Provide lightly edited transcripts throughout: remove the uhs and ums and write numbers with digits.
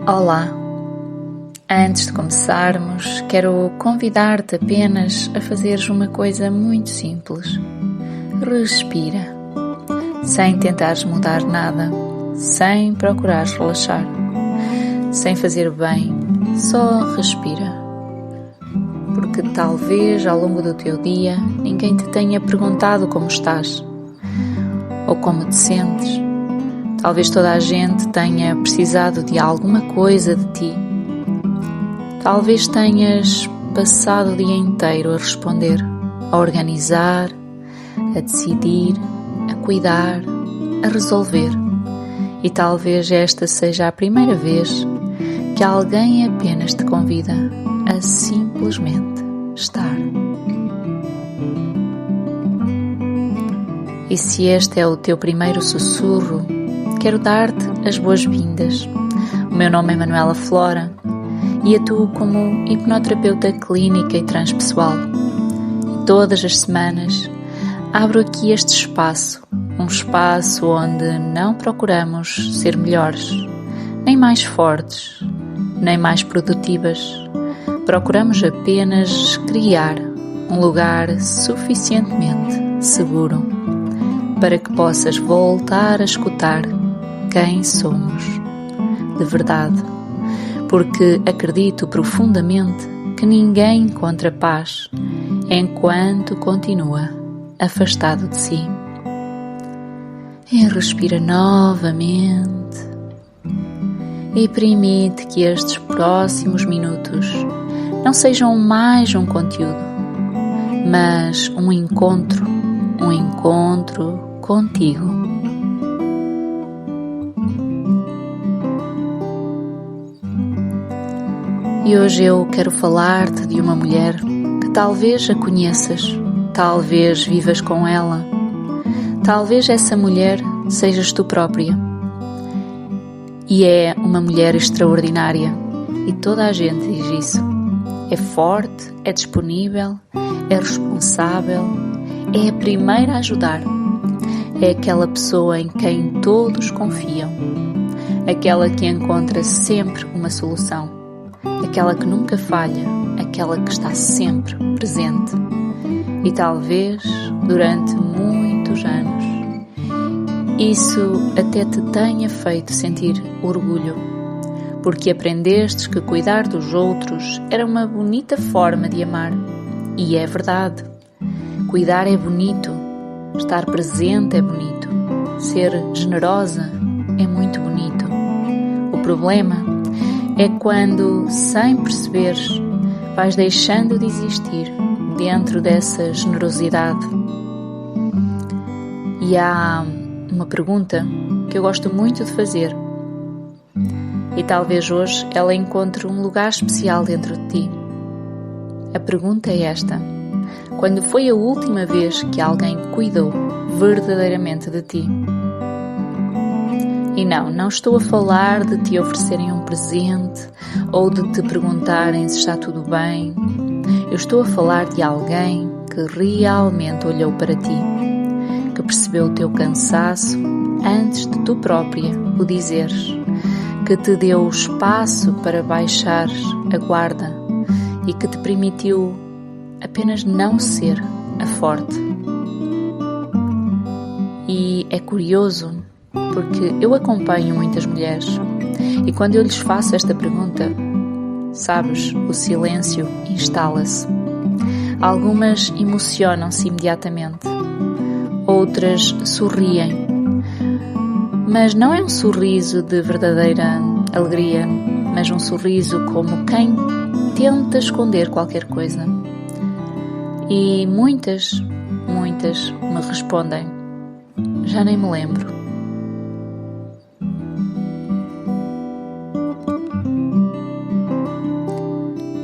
Olá! Antes de começarmos, quero convidar-te apenas a fazeres uma coisa muito simples. Respira, sem tentares mudar nada, sem procurares relaxar, sem fazer bem, só respira. Porque talvez ao longo do teu dia ninguém te tenha perguntado como estás ou como te sentes. Talvez toda a gente tenha precisado de alguma coisa de ti. Talvez tenhas passado o dia inteiro a responder, a organizar, a decidir, a cuidar, a resolver. E talvez esta seja a primeira vez que alguém apenas te convida a simplesmente estar. E se este é o teu primeiro sussurro, quero dar-te as boas-vindas. O meu nome é Manuela Flora e atuo como hipnoterapeuta clínica e transpessoal. E todas as semanas abro aqui este espaço, um espaço onde não procuramos ser melhores, nem mais fortes, nem mais produtivas. Procuramos apenas criar um lugar suficientemente seguro para que possas voltar a escutar quem somos de verdade, porque acredito profundamente que ninguém encontra paz enquanto continua afastado de si. E respira novamente e permite que estes próximos minutos não sejam mais um conteúdo, mas um encontro contigo. E hoje eu quero falar-te de uma mulher que talvez a conheças, talvez vivas com ela, talvez essa mulher sejas tu própria. E é uma mulher extraordinária, e toda a gente diz isso. É forte, é disponível, é responsável, é a primeira a ajudar. É aquela pessoa em quem todos confiam, aquela que encontra sempre uma solução. Aquela que nunca falha, aquela que está sempre presente. E talvez, durante muitos anos, isso até te tenha feito sentir orgulho, porque aprendestes que cuidar dos outros era uma bonita forma de amar. E é verdade. Cuidar é bonito, estar presente é bonito, ser generosa é muito bonito. O problema é quando, sem perceberes, vais deixando de existir dentro dessa generosidade. E há uma pergunta que eu gosto muito de fazer, e talvez hoje ela encontre um lugar especial dentro de ti. A pergunta é esta: quando foi a última vez que alguém cuidou verdadeiramente de ti? E não estou a falar de te oferecerem um presente ou de te perguntarem se está tudo bem. Eu estou a falar de alguém que realmente olhou para ti, que percebeu o teu cansaço antes de tu própria o dizeres, que te deu espaço para baixares a guarda e que te permitiu apenas não ser a forte. E é curioso, porque eu acompanho muitas mulheres e quando eu lhes faço esta pergunta, sabes, o silêncio instala-se. Algumas emocionam-se imediatamente, outras sorriem, mas não é um sorriso de verdadeira alegria, mas um sorriso como quem tenta esconder qualquer coisa. E muitas me respondem: já nem me lembro.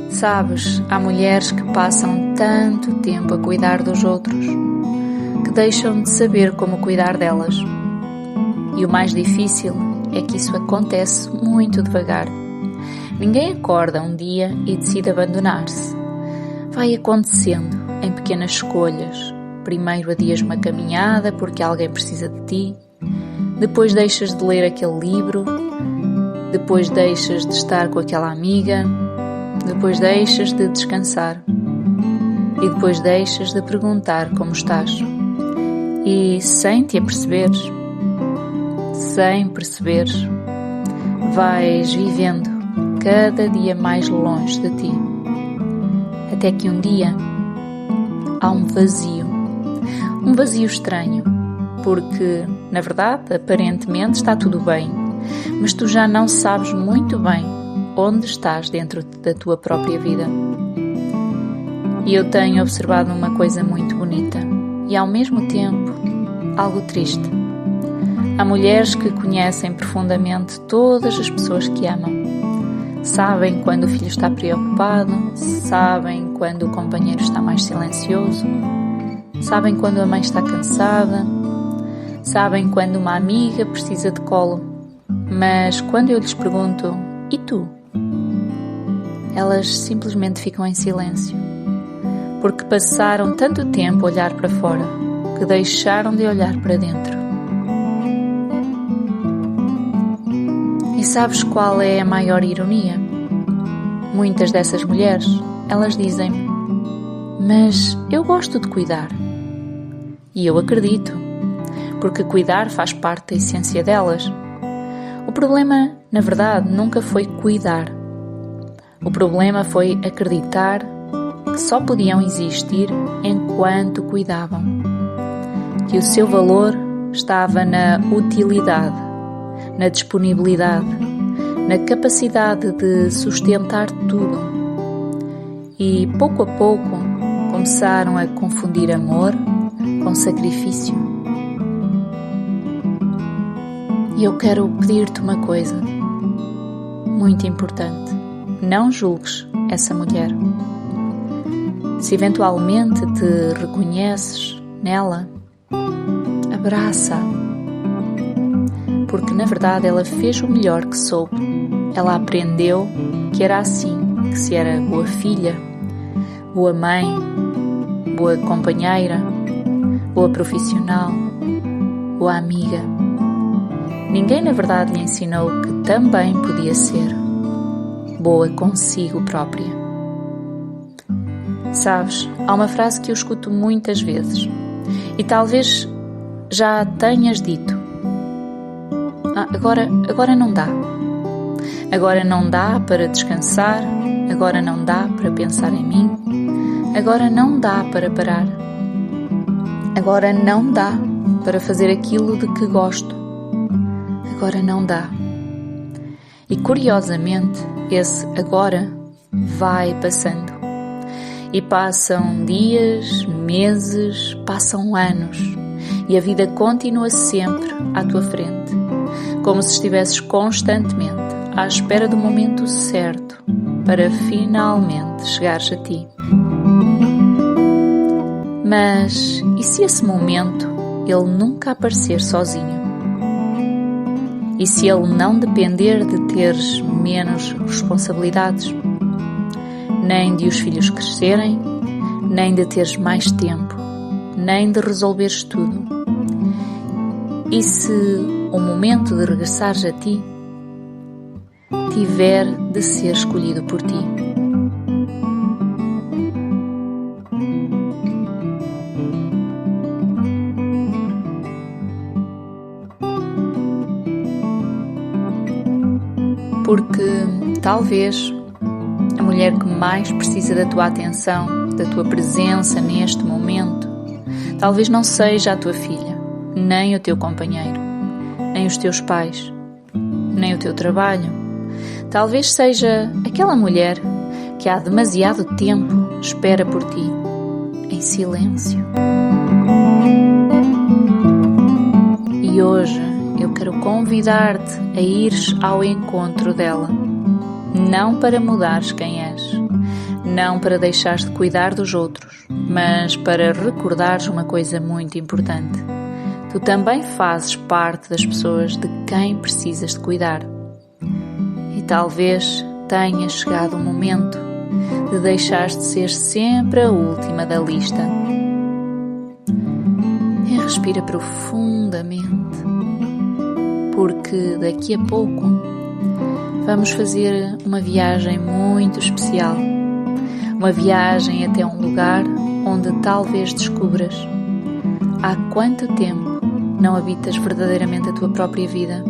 Sabes, há mulheres que passam tanto tempo a cuidar dos outros que deixam de saber como cuidar delas. E o mais difícil é que isso acontece muito devagar. Ninguém acorda um dia e decide abandonar-se. Vai acontecendo em pequenas escolhas. Primeiro adias uma caminhada porque alguém precisa de ti, depois deixas de ler aquele livro depois deixas de estar com aquela amiga, depois deixas de descansar e depois deixas de perguntar como estás. E sem te aperceberes, vais vivendo cada dia mais longe de ti, até que um dia há um vazio estranho, porque, na verdade, aparentemente está tudo bem, mas tu já não sabes muito bem onde estás dentro da tua própria vida. E eu tenho observado uma coisa muito bonita e, ao mesmo tempo, algo triste. Há mulheres que conhecem profundamente todas as pessoas que amam. Sabem quando o filho está preocupado, sabem quando o companheiro está mais silencioso, sabem quando a mãe está cansada, sabem quando uma amiga precisa de colo. Mas quando eu lhes pergunto, e tu? Elas simplesmente ficam em silêncio, porque passaram tanto tempo a olhar para fora que deixaram de olhar para dentro. E sabes qual é a maior ironia? Muitas dessas mulheres, elas dizem-me, mas eu gosto de cuidar. E eu acredito, porque cuidar faz parte da essência delas. O problema, na verdade, nunca foi cuidar. O problema foi acreditar que só podiam existir enquanto cuidavam. Que o seu valor estava na utilidade, na disponibilidade, na capacidade de sustentar tudo. E pouco a pouco começaram a confundir amor com sacrifício. E eu quero pedir-te uma coisa muito importante. Não julgues essa mulher. Se eventualmente te reconheces nela, abraça-a. Porque na verdade ela fez o melhor que soube. Ela aprendeu que era assim, que se era boa filha, boa mãe, boa companheira, boa profissional, boa amiga. Ninguém na verdade lhe ensinou que também podia ser boa consigo própria. Sabes, há uma frase que eu escuto muitas vezes e talvez já tenhas dito. Agora não dá. Agora não dá para descansar, agora não dá para pensar em mim, agora não dá para parar. Agora não dá para fazer aquilo de que gosto. Agora não dá. E curiosamente, esse agora vai passando. E passam dias, meses, passam anos. E a vida continua sempre à tua frente. Como se estivesses constantemente à espera do momento certo para finalmente chegares a ti. Mas e se esse momento ele nunca aparecer sozinho? E se ele não depender de teres menos responsabilidades? Nem de os filhos crescerem, nem de teres mais tempo, nem de resolveres tudo. E se o momento de regressares a ti tiver de ser escolhido por ti? Porque talvez a mulher que mais precisa da tua atenção, da tua presença neste momento, talvez não seja a tua filha, nem o teu companheiro, nem os teus pais, nem o teu trabalho. Talvez seja aquela mulher que há demasiado tempo espera por ti, em silêncio. E hoje eu quero convidar-te a ires ao encontro dela. Não para mudares quem és, não para deixares de cuidar dos outros, mas para recordares uma coisa muito importante. Tu também fazes parte das pessoas de quem precisas de cuidar. E talvez tenha chegado o momento de deixares de ser sempre a última da lista. E respira profundamente, porque daqui a pouco Vamos fazer uma viagem muito especial. Uma viagem até um lugar onde talvez descubras há quanto tempo não habitas verdadeiramente a tua própria vida.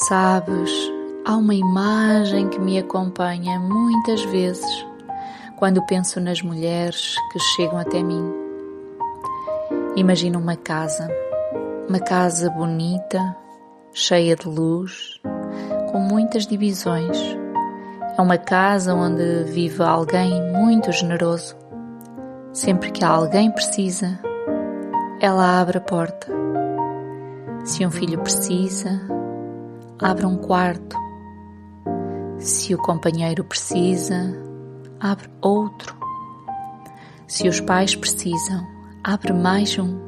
Sabes, há uma imagem que me acompanha muitas vezes quando penso nas mulheres que chegam até mim. Imagino uma casa bonita, cheia de luz, com muitas divisões. É uma casa onde vive alguém muito generoso. Sempre que alguém precisa, ela abre a porta. Se um filho precisa, abre um quarto. Se o companheiro precisa, abre outro. Se os pais precisam, abre mais um.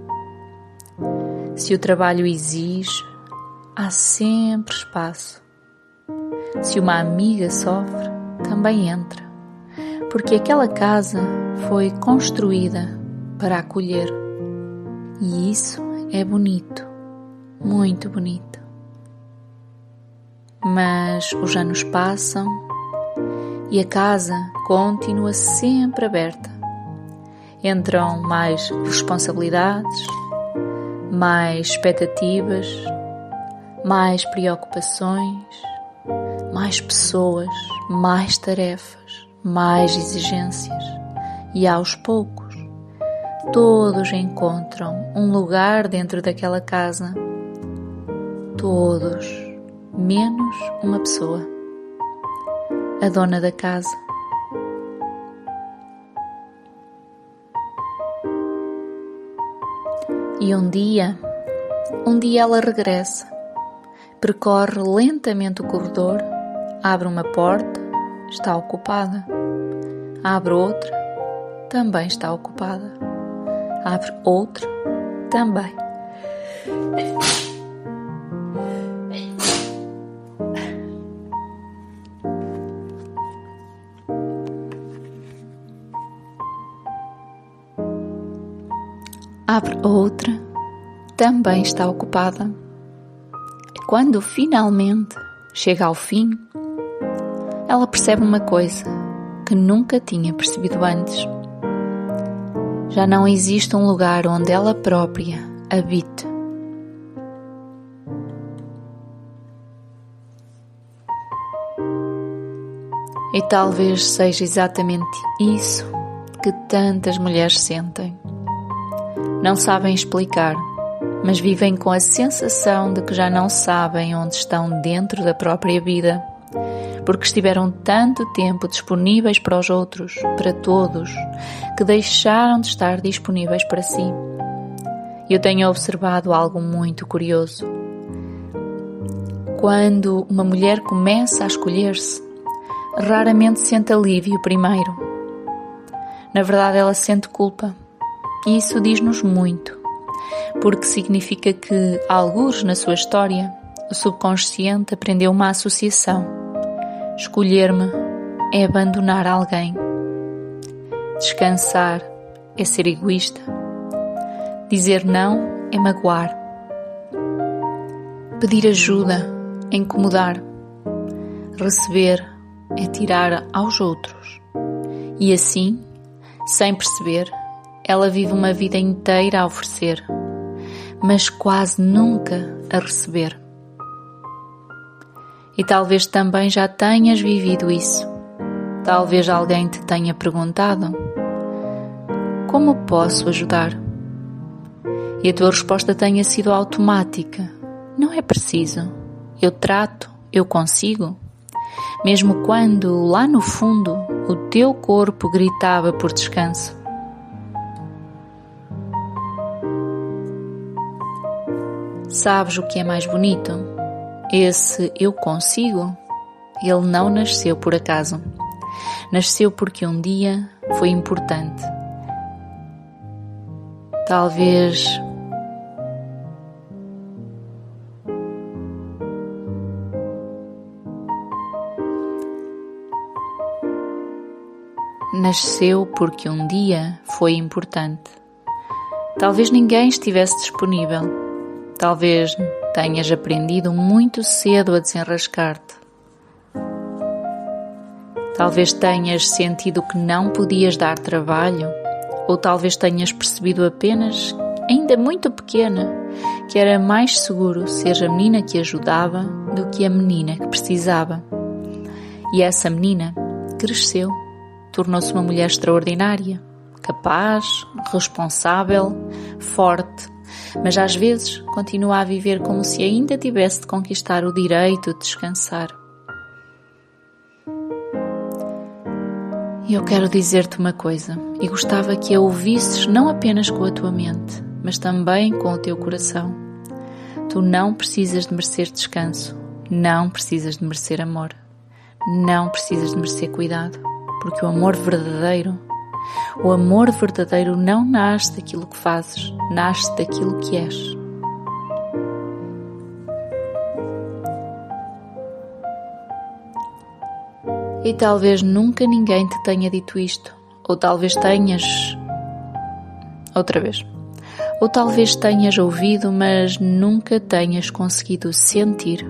Se o trabalho exige, há sempre espaço. Se uma amiga sofre, também entra, porque aquela casa foi construída para acolher. E isso é bonito, muito bonito. Mas os anos passam e a casa continua sempre aberta. Entram mais responsabilidades, mais expectativas, mais preocupações, mais pessoas, mais tarefas, mais exigências. E aos poucos, todos encontram um lugar dentro daquela casa. Todos, menos uma pessoa, a dona da casa. E um dia ela regressa, percorre lentamente o corredor, abre uma porta, está ocupada. Abre outra, também está ocupada. Abre outra, também. Abre outra, também está ocupada. Quando finalmente chega ao fim, ela percebe uma coisa que nunca tinha percebido antes. Já não existe um lugar onde ela própria habite. E talvez seja exatamente isso que tantas mulheres sentem. Não sabem explicar, mas vivem com a sensação de que já não sabem onde estão dentro da própria vida, porque estiveram tanto tempo disponíveis para os outros, para todos, que deixaram de estar disponíveis para si. Eu tenho observado algo muito curioso. Quando uma mulher começa a escolher-se, raramente sente alívio primeiro. Na verdade, ela sente culpa. E isso diz-nos muito, porque significa que, algures na sua história, o subconsciente aprendeu uma associação. Escolher-me é abandonar alguém. Descansar é ser egoísta. Dizer não é magoar. Pedir ajuda é incomodar. Receber é tirar aos outros. E assim, sem perceber, ela vive uma vida inteira a oferecer, mas quase nunca a receber. E talvez também já tenhas vivido isso. Talvez alguém te tenha perguntado: como posso ajudar? E a tua resposta tenha sido automática: não é preciso, eu trato, eu consigo. Mesmo quando, lá no fundo, o teu corpo gritava por descanso. Sabes o que é mais bonito? Esse eu consigo, ele não nasceu por acaso. Nasceu porque um dia foi importante. Talvez nasceu porque um dia foi importante. Talvez ninguém estivesse disponível. Talvez tenhas aprendido muito cedo a desenrascar-te. Talvez tenhas sentido que não podias dar trabalho, ou talvez tenhas percebido apenas, ainda muito pequena, que era mais seguro ser a menina que ajudava do que a menina que precisava. E essa menina cresceu, tornou-se uma mulher extraordinária, capaz, responsável, forte, mas às vezes continua a viver como se ainda tivesse de conquistar o direito de descansar. E eu quero dizer-te uma coisa, e gostava que a ouvisses não apenas com a tua mente, mas também com o teu coração. Tu não precisas de merecer descanso, não precisas de merecer amor, não precisas de merecer cuidado, porque o amor verdadeiro não nasce daquilo que fazes, nasce daquilo que és. E talvez nunca ninguém te tenha dito isto, ou talvez tenhas ouvido, mas nunca tenhas conseguido sentir,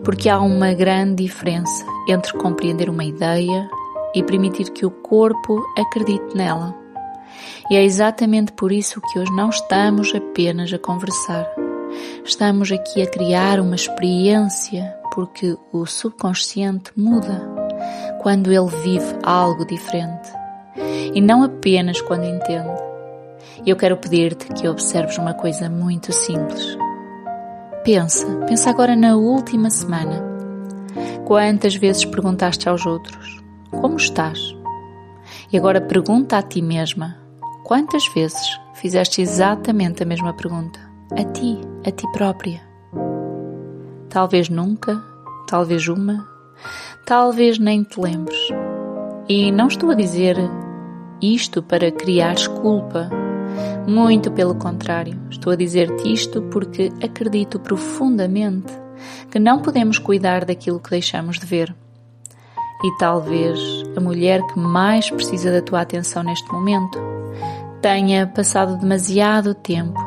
porque há uma grande diferença entre compreender uma ideia e permitir que o corpo acredite nela. E é exatamente por isso que hoje não estamos apenas a conversar. Estamos aqui a criar uma experiência, porque o subconsciente muda quando ele vive algo diferente e não apenas quando entende. Eu quero pedir-te que observes uma coisa muito simples. Pensa agora na última semana. Quantas vezes perguntaste aos outros: como estás? E agora pergunta a ti mesma: quantas vezes fizeste exatamente a mesma pergunta? A ti própria. Talvez nunca, talvez uma, talvez nem te lembres. E não estou a dizer isto para criares culpa. Muito pelo contrário, estou a dizer-te isto porque acredito profundamente que não podemos cuidar daquilo que deixamos de ver. E talvez a mulher que mais precisa da tua atenção neste momento tenha passado demasiado tempo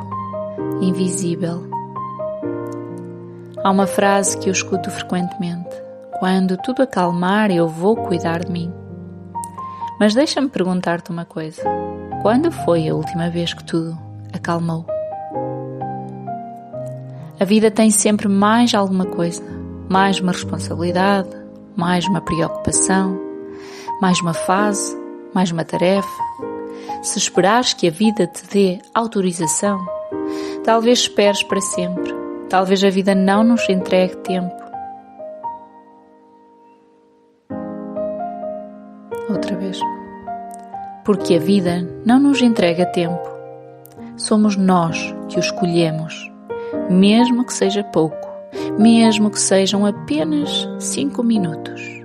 invisível. Há uma frase que eu escuto frequentemente: quando tudo acalmar, eu vou cuidar de mim. Mas deixa-me perguntar-te uma coisa: quando foi a última vez que tudo acalmou? A vida tem sempre mais alguma coisa, mais uma responsabilidade, mais uma preocupação, mais uma fase, mais uma tarefa. Se esperares que a vida te dê autorização, talvez esperes para sempre. Talvez a vida não nos entregue tempo. Outra vez. Porque a vida não nos entrega tempo. Somos nós que o escolhemos, mesmo que seja pouco, mesmo que sejam apenas 5 minutos.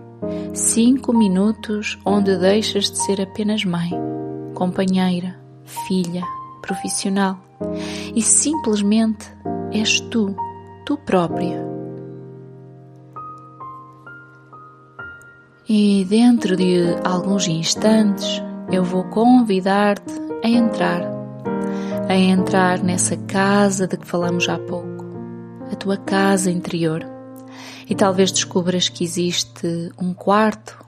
5 minutos onde deixas de ser apenas mãe, companheira, filha, profissional e simplesmente és tu própria. E dentro de alguns instantes eu vou convidar-te a entrar nessa casa de que falamos há pouco, a tua casa interior. E talvez descubras que existe um quarto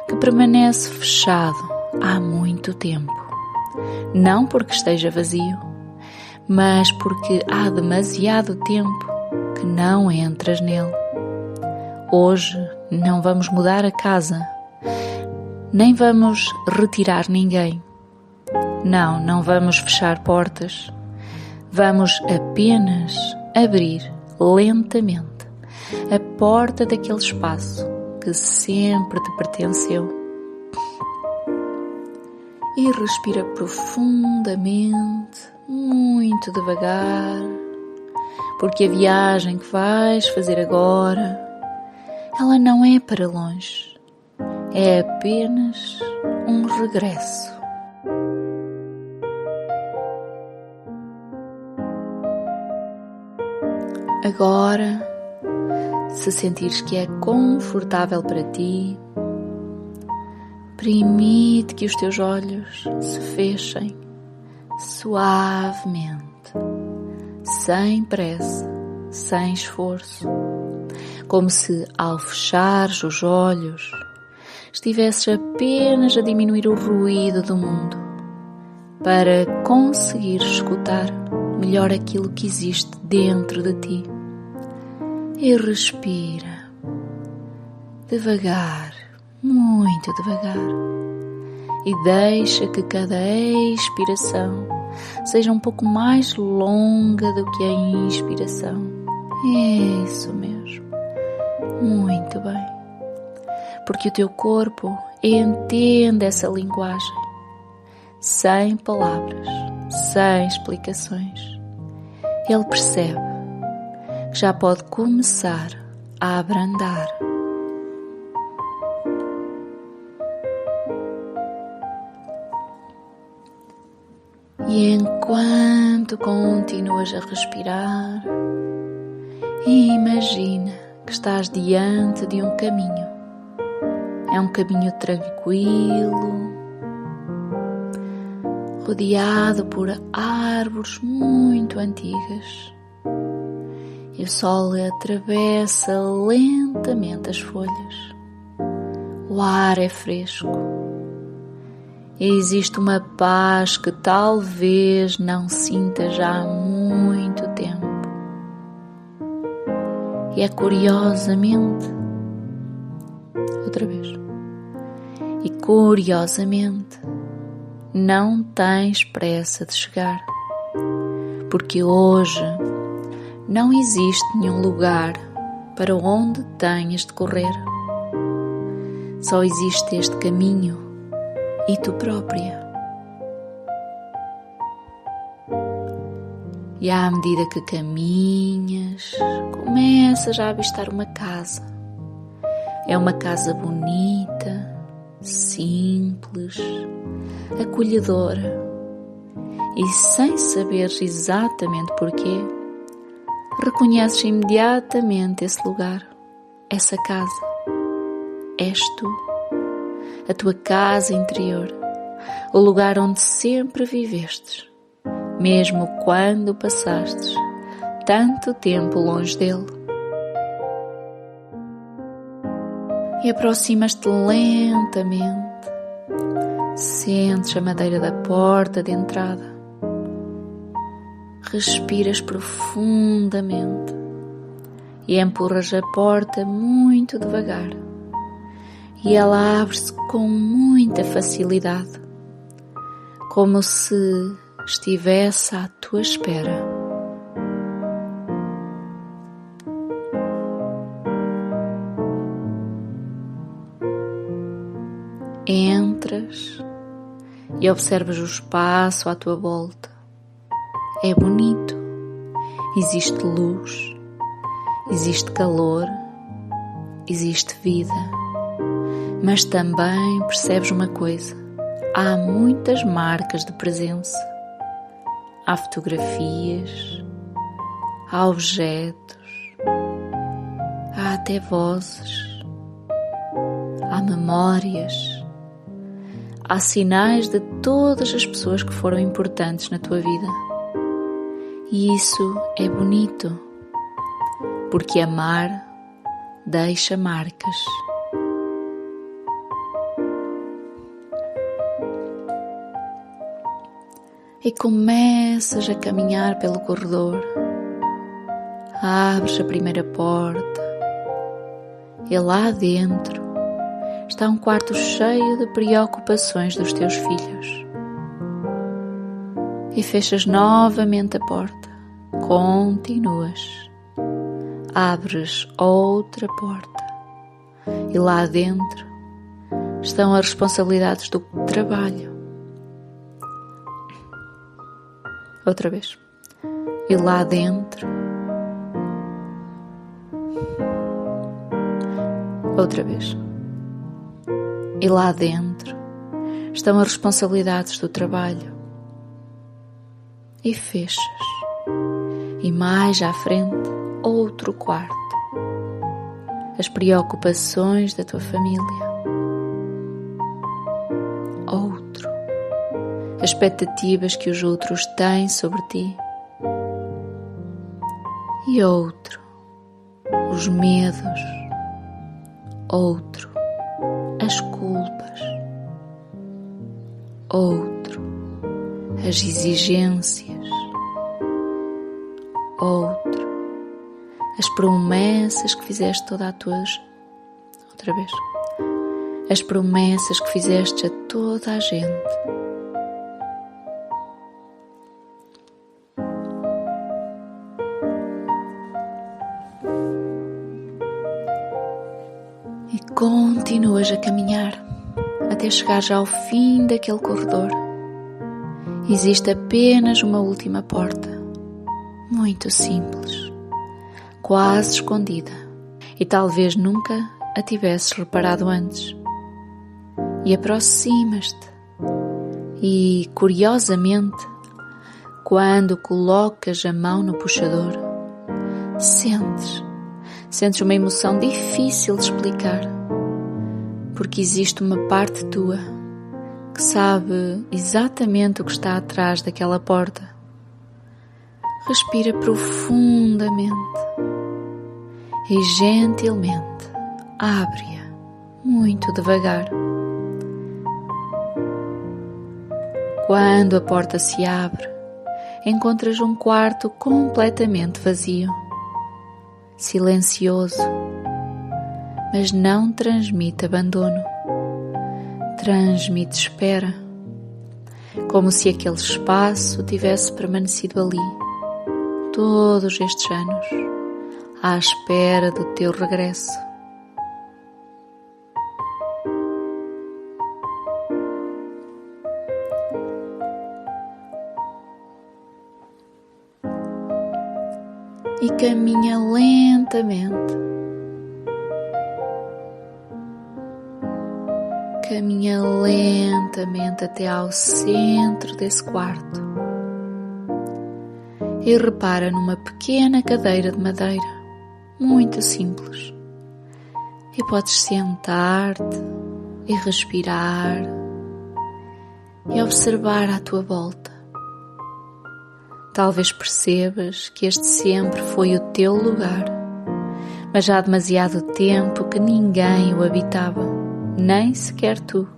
que permanece fechado há muito tempo. Não porque esteja vazio, mas porque há demasiado tempo que não entras nele. Hoje não vamos mudar a casa, nem vamos retirar ninguém. Não vamos fechar portas. Vamos apenas abrir lentamente a porta daquele espaço que sempre te pertenceu. E respira profundamente, muito devagar, porque a viagem que vais fazer agora, ela não é para longe, é apenas um regresso. Agora, se sentires que é confortável para ti, Permite que os teus olhos se fechem suavemente, sem pressa, sem esforço, como se ao fechares os olhos estivesses apenas a diminuir o ruído do mundo para conseguir escutar melhor aquilo que existe dentro de ti. E respira devagar, muito devagar, e deixa que cada expiração seja um pouco mais longa do que a inspiração. Isso mesmo, muito bem, porque o teu corpo entende essa linguagem, sem palavras, sem explicações. Ele percebe que já pode começar a abrandar. E enquanto continuas a respirar, imagina que estás diante de um caminho. É um caminho tranquilo, rodeado por árvores muito antigas. E o sol atravessa lentamente as folhas. O ar é fresco. E existe uma paz que talvez não sintas já há muito tempo. E é curiosamente, outra vez, e curiosamente, não tens pressa de chegar, porque hoje não existe nenhum lugar para onde tenhas de correr. Só existe este caminho e tu própria. E à medida que caminhas, começas a avistar uma casa. É uma casa bonita, simples, acolhedora. E sem saberes exatamente porquê, reconheces imediatamente esse lugar, essa casa. És tu, a tua casa interior, o lugar onde sempre vivestes, mesmo quando passastes tanto tempo longe dele. E aproximas-te lentamente, sentes a madeira da porta de entrada, respiras profundamente e empurras a porta muito devagar. E ela abre-se com muita facilidade, como se estivesse à tua espera. Entras e observas o espaço à tua volta. É bonito, existe luz, existe calor, existe vida. Mas também percebes uma coisa: há muitas marcas de presença. Há fotografias, há objetos, há até vozes, há memórias, há sinais de todas as pessoas que foram importantes na tua vida. E isso é bonito, porque amar deixa marcas. E começas a caminhar pelo corredor. Abres a primeira porta e lá dentro está um quarto cheio de preocupações dos teus filhos. E fechas novamente a porta. Continuas. Abres outra porta e lá dentro estão as responsabilidades do trabalho. Outra vez. E lá dentro. Outra vez. E lá dentro estão as responsabilidades do trabalho. E fechas. E mais à frente, outro quarto. As preocupações da tua família. as expectativas que os outros têm sobre ti. E outro, os medos. Outro, as culpas. Outro, as exigências. Outro, as promessas que fizeste toda a tua... Outra vez. As promessas que fizeste a toda a gente. E continuas a caminhar até chegares ao fim daquele corredor. Existe apenas uma última porta, muito simples, quase escondida, e talvez nunca a tivesses reparado antes. E aproximas-te e, curiosamente, quando colocas a mão no puxador, sentes uma emoção difícil de explicar, porque existe uma parte tua que sabe exatamente o que está atrás daquela porta. Respira profundamente e gentilmente abre-a muito devagar. Quando a porta se abre, encontras um quarto completamente vazio, silencioso, mas não transmite abandono, transmite espera, como se aquele espaço tivesse permanecido ali todos estes anos, à espera do teu regresso. E caminha lentamente. Caminha lentamente até ao centro desse quarto. E repara numa pequena cadeira de madeira, muito simples. E podes sentar-te e respirar e observar à tua volta. Talvez percebas que este sempre foi o teu lugar, mas já há demasiado tempo que ninguém o habitava, nem sequer tu.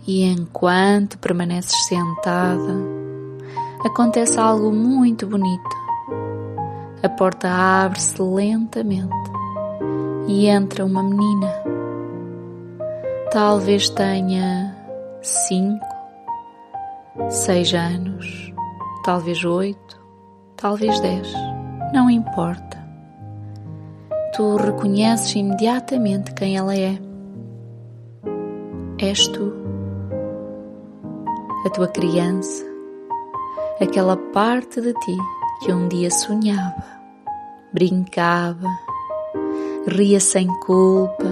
E enquanto permaneces sentada, acontece algo muito bonito. A porta abre-se lentamente e entra uma menina. Talvez tenha 5, 6 anos, talvez 8, talvez 10, não importa. Tu reconheces imediatamente quem ela é. És tu, a tua criança, aquela parte de ti que um dia sonhava, brincava, ria sem culpa,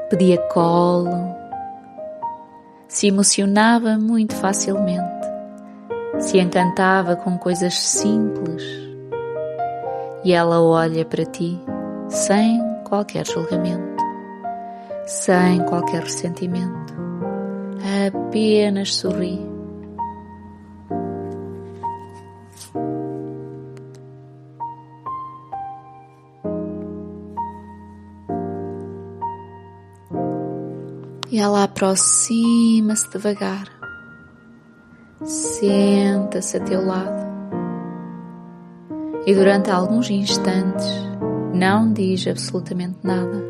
pedia colo, se emocionava muito facilmente, se encantava com coisas simples, e ela olha para ti sem qualquer julgamento, sem qualquer ressentimento, apenas sorri. E ela aproxima-se devagar, senta-se a teu lado e durante alguns instantes não diz absolutamente nada,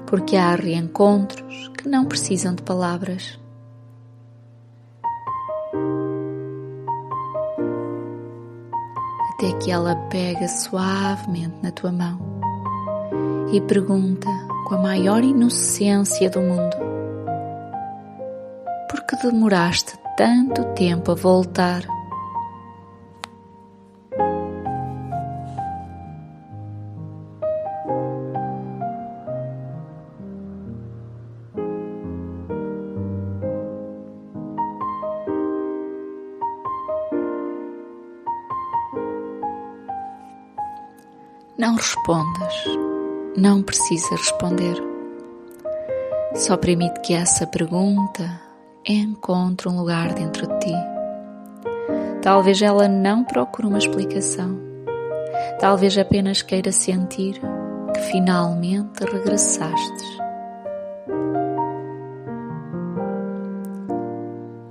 porque há reencontros que não precisam de palavras. Até que ela pega suavemente na tua mão e pergunta com a maior inocência do mundo: por que demoraste tanto tempo a voltar? Não respondas, não precisas responder. Só permite que essa pergunta encontre um lugar dentro de ti. Talvez ela não procure uma explicação. Talvez apenas queira sentir que finalmente regressastes.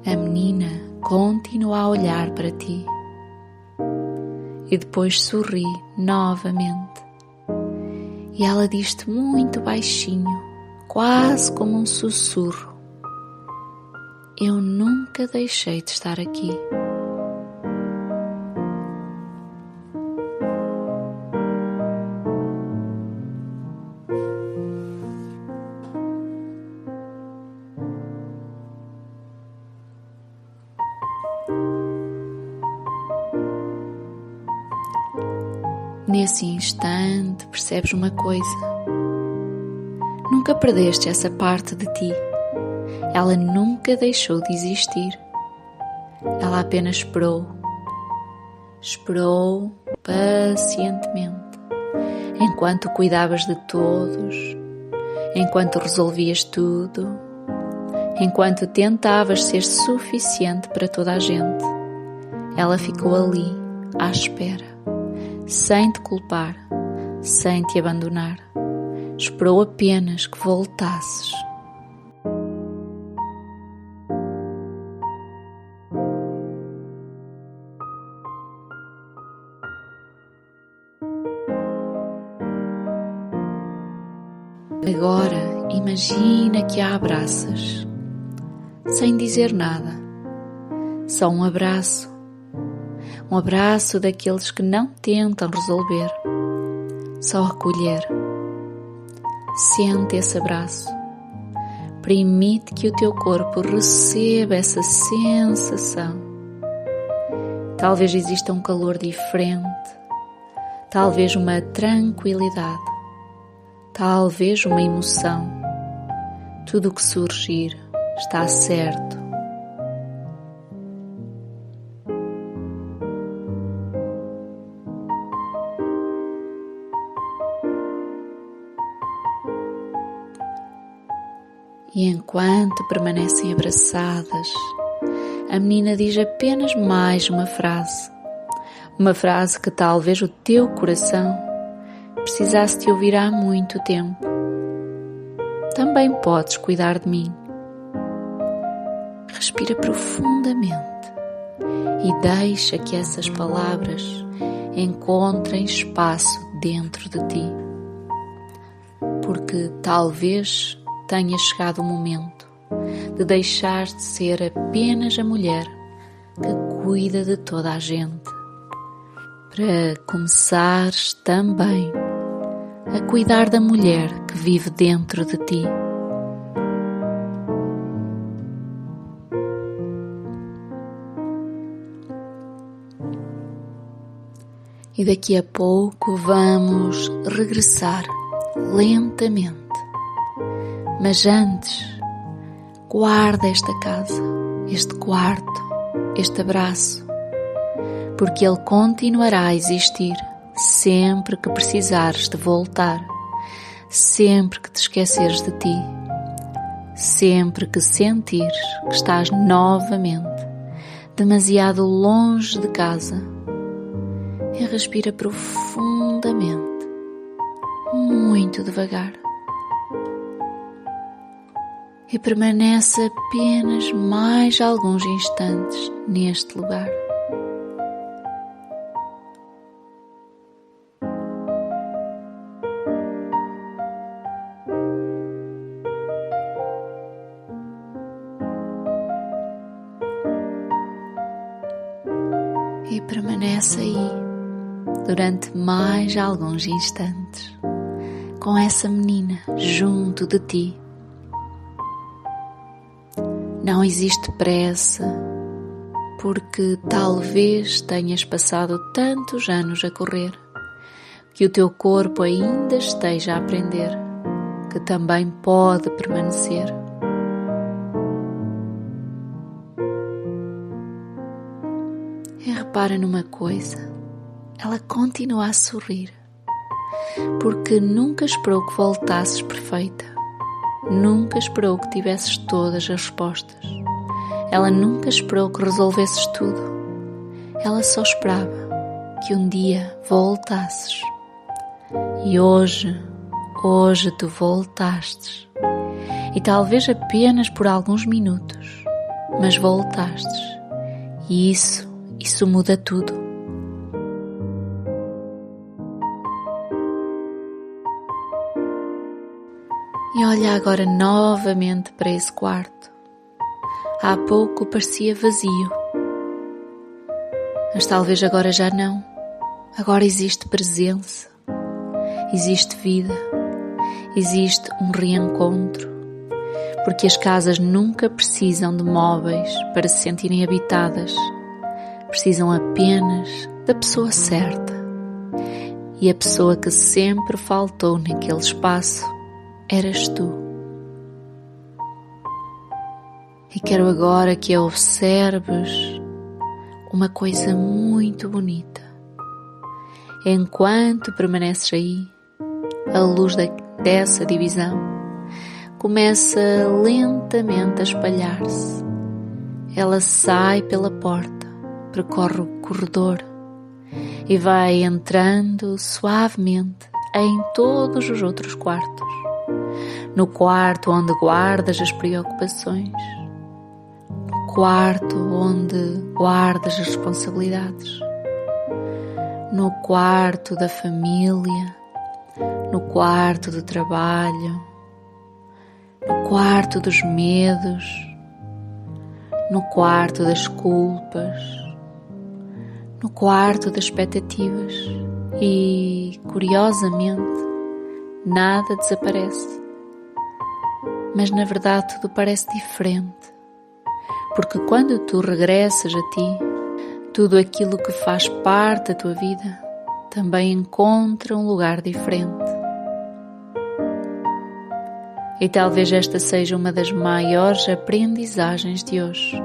A menina continua a olhar para ti e depois sorri novamente. E ela diz-te muito baixinho, quase como um sussurro: eu nunca deixei de estar aqui. Nesse instante percebes uma coisa: nunca perdeste essa parte de ti. Ela nunca deixou de existir. Ela apenas esperou pacientemente, enquanto cuidavas de todos, enquanto resolvias tudo, enquanto tentavas ser suficiente para toda a gente. Ela ficou ali, à espera, sem te culpar, sem te abandonar. Esperou apenas que voltasses. Agora imagina que a abraças, sem dizer nada, só um abraço daqueles que não tentam resolver, só acolher. Sente esse abraço, permite que o teu corpo receba essa sensação. Talvez exista um calor diferente, talvez uma tranquilidade, talvez uma emoção. Tudo o que surgir está certo. E enquanto permanecem abraçadas, a menina diz apenas mais uma frase que talvez o teu coração precisasse de ouvir há muito tempo. Também podes cuidar de mim. Respira profundamente e deixa que essas palavras encontrem espaço dentro de ti, porque talvez tenha chegado o momento de deixar de ser apenas a mulher que cuida de toda a gente, para começares também a cuidar da mulher que vive dentro de ti. E daqui a pouco vamos regressar lentamente. Mas antes, guarda esta casa, este quarto, este abraço, porque ele continuará a existir sempre que precisares de voltar, sempre que te esqueceres de ti, sempre que sentires que estás novamente demasiado longe de casa. E respira profundamente, muito devagar. E permanece apenas mais alguns instantes neste lugar. E permanece aí durante mais alguns instantes, com essa menina junto de ti. Não existe pressa, porque talvez tenhas passado tantos anos a correr, que o teu corpo ainda esteja a aprender, que também pode permanecer. E repara numa coisa, ela continua a sorrir, porque nunca esperou que voltasses perfeita. nunca esperou que tivesses todas as respostas. Ela nunca esperou que resolvesses tudo. Ela só esperava que um dia voltasses. E hoje tu voltastes. E talvez apenas por alguns minutos, mas voltastes. E isso muda tudo. E olha agora novamente para esse quarto. Há pouco parecia vazio, mas talvez agora já não. Agora existe presença, existe vida, existe um reencontro, porque as casas nunca precisam de móveis para se sentirem habitadas, precisam apenas da pessoa certa. E a pessoa que sempre faltou naquele espaço eras tu. E quero agora que observes uma coisa muito bonita. Enquanto permaneces aí, a luz dessa divisão começa lentamente a espalhar-se. Ela sai pela porta, percorre o corredor e vai entrando suavemente em todos os outros quartos. No quarto onde guardas as preocupações, no quarto onde guardas as responsabilidades, no quarto da família, no quarto do trabalho, no quarto dos medos, no quarto das culpas, no quarto das expectativas e, curiosamente, nada desaparece. Mas na verdade tudo parece diferente, porque quando tu regressas a ti, tudo aquilo que faz parte da tua vida também encontra um lugar diferente. E talvez esta seja uma das maiores aprendizagens de hoje.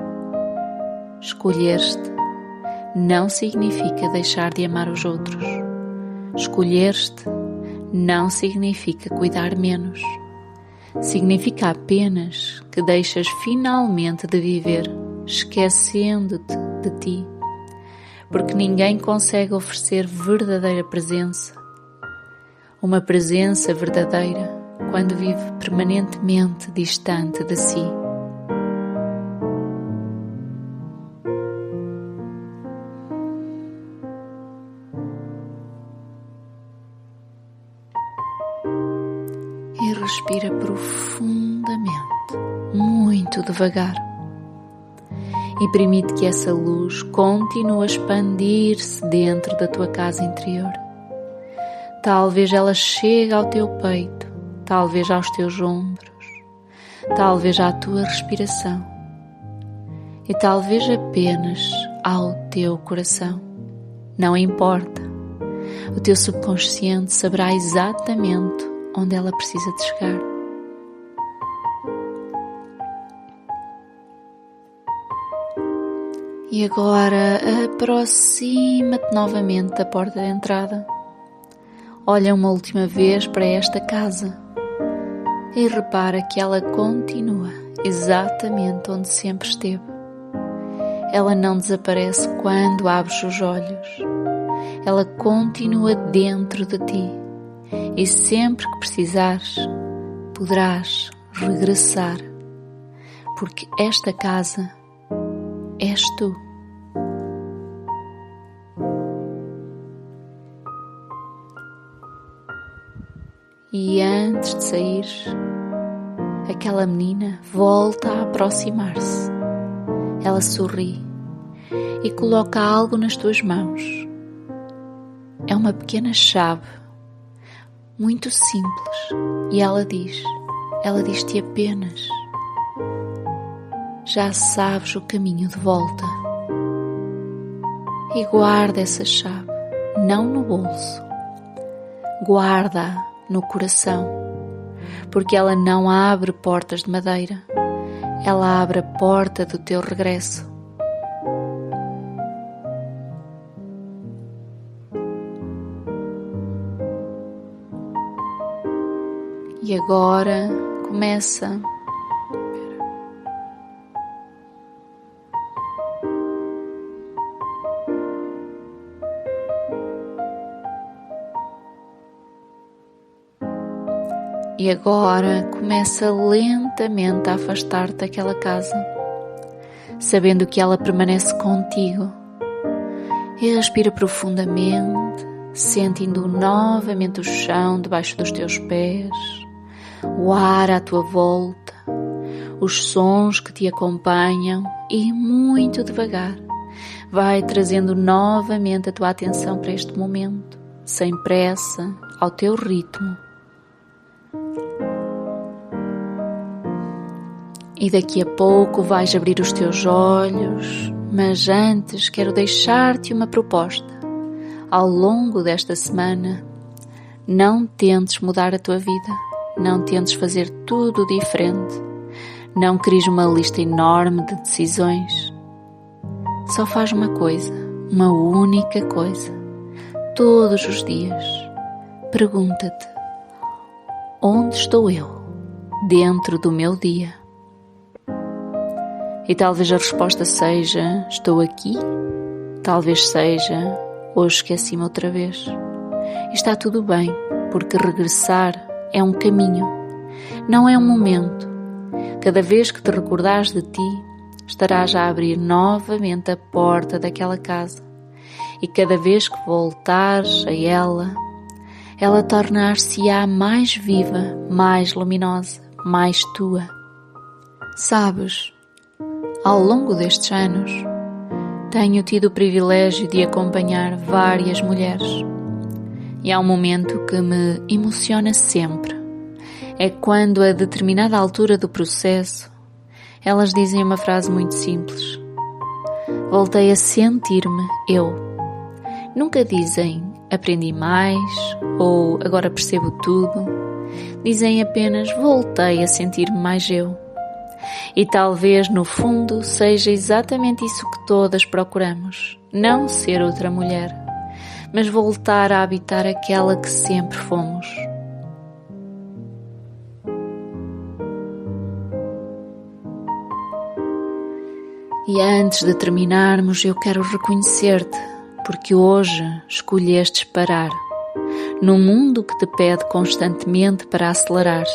Escolher-te não significa deixar de amar os outros. Escolher-te não significa cuidar menos. Significa apenas que deixas finalmente de viver esquecendo-te de ti, porque ninguém consegue oferecer verdadeira presença. Uma presença verdadeira quando vive permanentemente distante de si. E respira profundamente, muito devagar. E permite que essa luz continue a expandir-se dentro da tua casa interior. Talvez ela chegue ao teu peito, talvez aos teus ombros, talvez à tua respiração e talvez apenas ao teu coração. Não importa, o teu subconsciente saberá exatamente onde ela precisa de chegar. E agora aproxima-te novamente da porta de entrada. Olha uma última vez para esta casa e repara que ela continua exatamente onde sempre esteve. Ela não desaparece quando abres os olhos. Ela continua dentro de ti e sempre que precisares, poderás regressar, porque esta casa és tu. E antes de sair, aquela menina volta a aproximar-se. Ela sorri e coloca algo nas tuas mãos. É uma pequena chave, muito simples, e ela diz-te apenas: já sabes o caminho de volta. E guarda essa chave, não no bolso, guarda-a no coração, porque ela não abre portas de madeira, ela abre a porta do teu regresso. E agora, com começa e agora começa lentamente a afastar-te daquela casa, sabendo que ela permanece contigo. E respira profundamente, sentindo novamente o chão debaixo dos teus pés, o ar à tua volta, os sons que te acompanham e muito devagar vai trazendo novamente a tua atenção para este momento, sem pressa, ao teu ritmo. E daqui a pouco vais abrir os teus olhos, mas antes quero deixar-te uma proposta. Ao longo desta semana, não tentes mudar a tua vida, não tentes fazer tudo diferente, não cries uma lista enorme de decisões. Só faz uma coisa, uma única coisa, todos os dias. Pergunta-te: onde estou eu dentro do meu dia? E talvez a resposta seja: estou aqui. Talvez seja: hoje esqueci-me outra vez. E está tudo bem, porque regressar é um caminho, não é um momento. Cada vez que te recordares de ti, estarás a abrir novamente a porta daquela casa. E cada vez que voltares a ela tornar-se-á mais viva, mais luminosa, mais tua. Sabes, ao longo destes anos, tenho tido o privilégio de acompanhar várias mulheres. E há um momento que me emociona sempre. É quando, a determinada altura do processo, elas dizem uma frase muito simples: voltei a sentir-me eu. Nunca dizem aprendi mais ou agora percebo tudo. Dizem apenas voltei a sentir-me mais eu. E talvez no fundo seja exatamente isso que todas procuramos. Não ser outra mulher, mas voltar a habitar aquela que sempre fomos. E antes de terminarmos, eu quero reconhecer-te, porque hoje escolhestes parar, num mundo que te pede constantemente para acelerares.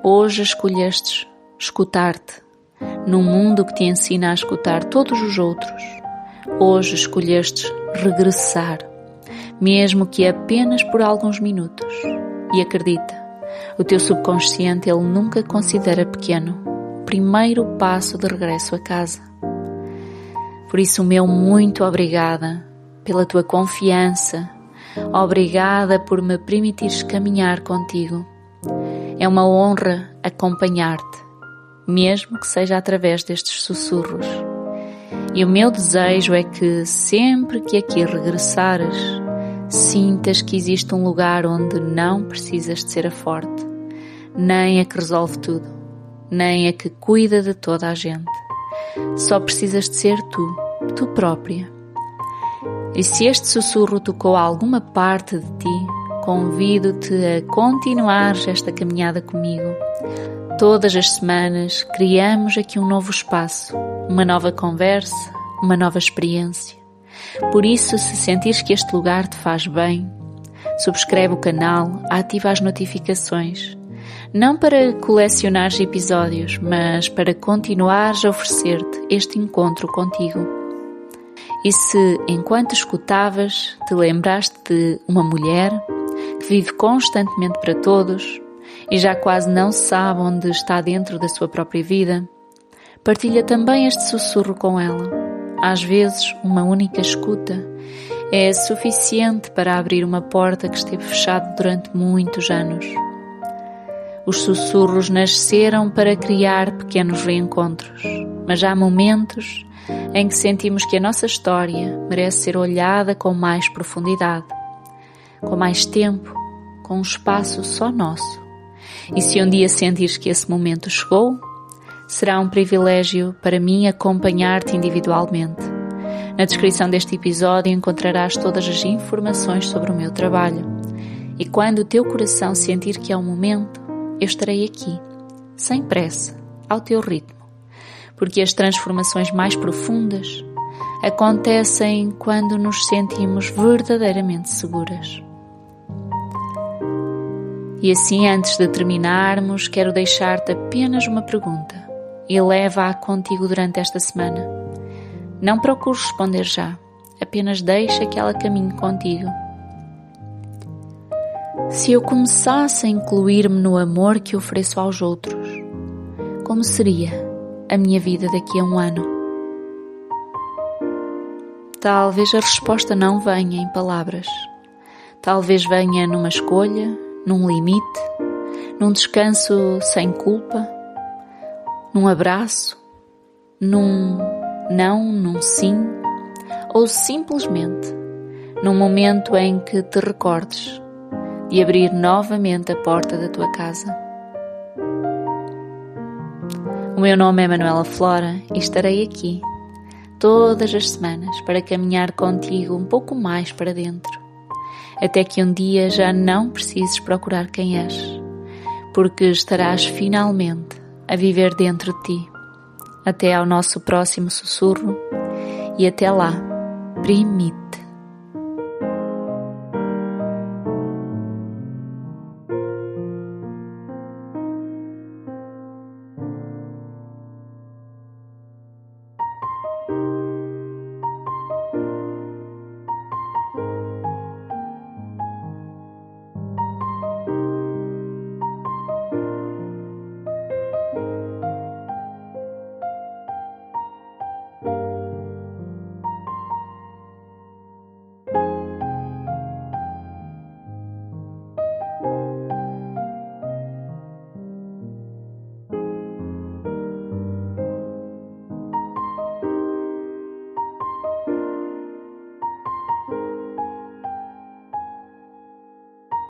Hoje escolhestes escutar-te, num mundo que te ensina a escutar todos os outros. Hoje escolhestes regressar, mesmo que apenas por alguns minutos. E acredita, o teu subconsciente ele nunca considera pequeno o primeiro passo de regresso a casa. Por isso, o meu muito obrigada pela tua confiança, obrigada por me permitires caminhar contigo. É uma honra acompanhar-te, mesmo que seja através destes sussurros. E o meu desejo é que sempre que aqui regressares, sintas que existe um lugar onde não precisas de ser a forte, nem a que resolve tudo, nem a que cuida de toda a gente. Só precisas de ser tu própria. E se este sussurro tocou alguma parte de ti, convido-te a continuares esta caminhada comigo. Todas as semanas criamos aqui um novo espaço, uma nova conversa, uma nova experiência. Por isso, se sentires que este lugar te faz bem, subscreve o canal, ativa as notificações. Não para colecionares episódios, mas para continuares a oferecer-te este encontro contigo. E se, enquanto escutavas, te lembraste de uma mulher que vive constantemente para todos e já quase não sabe onde está dentro da sua própria vida, partilha também este sussurro com ela. Às vezes, uma única escuta é suficiente para abrir uma porta que esteve fechada durante muitos anos. Os sussurros nasceram para criar pequenos reencontros, mas há momentos em que sentimos que a nossa história merece ser olhada com mais profundidade, com mais tempo, com um espaço só nosso. E se um dia sentires que esse momento chegou, será um privilégio para mim acompanhar-te individualmente. Na descrição deste episódio encontrarás todas as informações sobre o meu trabalho. E quando o teu coração sentir que é o momento, eu estarei aqui, sem pressa, ao teu ritmo, porque as transformações mais profundas acontecem quando nos sentimos verdadeiramente seguras. E assim, antes de terminarmos, quero deixar-te apenas uma pergunta e leva-a contigo durante esta semana. Não procures responder já, apenas deixa que ela caminhe contigo. Se eu começasse a incluir-me no amor que ofereço aos outros, como seria a minha vida daqui a um ano? Talvez a resposta não venha em palavras. Talvez venha numa escolha, num limite, num descanso sem culpa, num abraço, num não, num sim, ou simplesmente num momento em que te recordes de abrir novamente a porta da tua casa. O meu nome é Manuela Flora e estarei aqui todas as semanas para caminhar contigo um pouco mais para dentro, até que um dia já não precises procurar quem és, porque estarás finalmente a viver dentro de ti. Até ao nosso próximo sussurro e até lá, permite